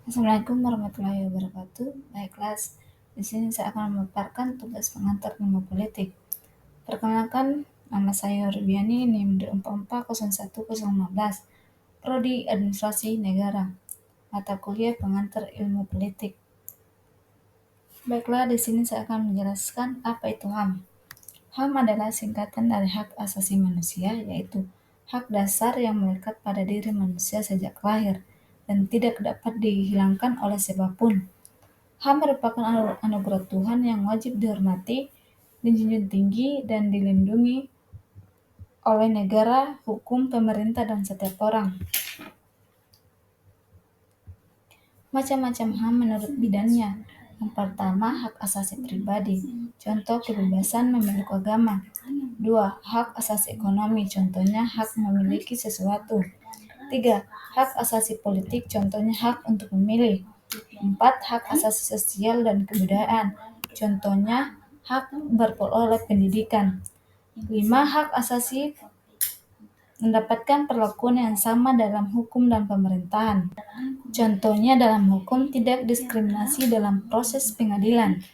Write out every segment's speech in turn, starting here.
Assalamualaikum warahmatullahi wabarakatuh. Baiklah, di sini saya akan memaparkan tugas pengantar ilmu politik. Perkenalkan, nama saya Rubiani, NIM 2440115, Prodi Administrasi Negara, mata kuliah pengantar ilmu politik. Baiklah, di sini saya akan menjelaskan apa itu HAM. HAM adalah singkatan dari hak asasi manusia, yaitu hak dasar yang melekat pada diri manusia sejak lahir dan tidak dapat dihilangkan oleh siapapun. HAM merupakan anugerah Tuhan yang wajib dihormati, dijunjung tinggi, dan dilindungi oleh negara, hukum, pemerintah, dan setiap orang. Macam-macam HAM menurut bidangnya. Yang pertama, hak asasi pribadi. Contoh, kebebasan memeluk agama. 2. Hak asasi ekonomi. Contohnya, hak memiliki sesuatu. 3. Hak asasi politik. Contohnya, hak untuk memilih. 4. Hak asasi sosial dan kebudayaan. Contohnya, hak berperoleh pendidikan. 5. Hak asasi mendapatkan perlakuan yang sama dalam hukum dan pemerintahan. Contohnya dalam hukum tidak diskriminasi dalam proses pengadilan.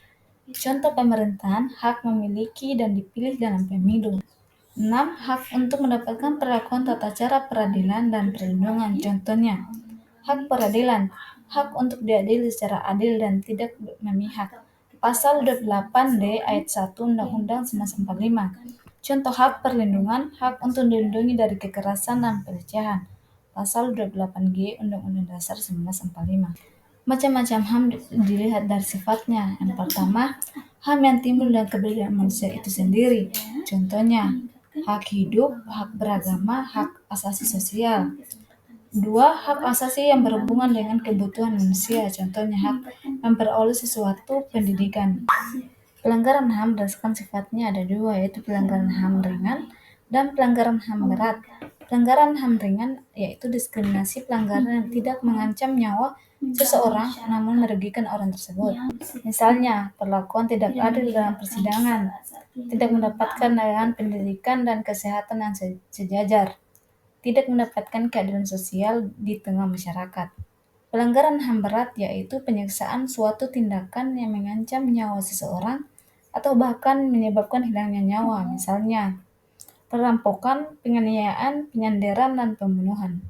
Contoh pemerintahan, hak memiliki dan dipilih dalam pemilu. 6. Hak untuk mendapatkan perlakuan tata cara peradilan dan perlindungan. Contohnya, hak peradilan, hak untuk diadili secara adil dan tidak memihak. Pasal 28D ayat 1 Undang-Undang 1945. Contoh hak perlindungan, hak untuk dilindungi dari kekerasan dan pelecehan. Pasal 28G Undang-Undang Dasar 1945. Macam-macam HAM dilihat dari sifatnya. Yang pertama, HAM yang timbul dari keberadaan manusia itu sendiri. Contohnya, hak hidup, hak beragama, hak asasi sosial. 2. Hak asasi yang berhubungan dengan kebutuhan manusia. Contohnya, hak memperoleh sesuatu, pendidikan. Pelanggaran HAM berdasarkan sifatnya ada 2, yaitu pelanggaran HAM ringan dan pelanggaran HAM berat. Pelanggaran HAM ringan yaitu diskriminasi, pelanggaran yang tidak mengancam nyawa seseorang namun merugikan orang tersebut. Misalnya, perlakuan tidak adil dalam persidangan, tidak mendapatkan layanan pendidikan dan kesehatan yang sejajar, tidak mendapatkan keadilan sosial di tengah masyarakat. Pelanggaran HAM berat yaitu penyiksaan suatu tindakan yang mengancam nyawa seseorang atau bahkan menyebabkan hilangnya nyawa, misalnya perampokan, penganiayaan, penyandaran, dan pembunuhan.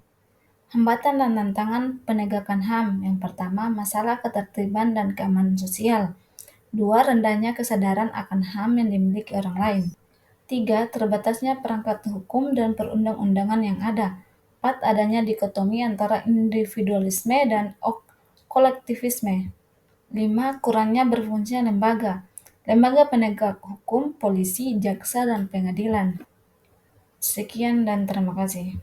Hambatan dan tantangan penegakan HAM. Yang pertama, masalah ketertiban dan keamanan sosial. 2. Rendahnya kesadaran akan HAM yang dimiliki orang lain. 3. Terbatasnya perangkat hukum dan perundang-undangan yang ada. 4. Adanya dikotomi antara individualisme dan kolektivisme. 5. Kurangnya berfungsinya lembaga penegak hukum, polisi, jaksa, dan pengadilan. Sekian dan terima kasih.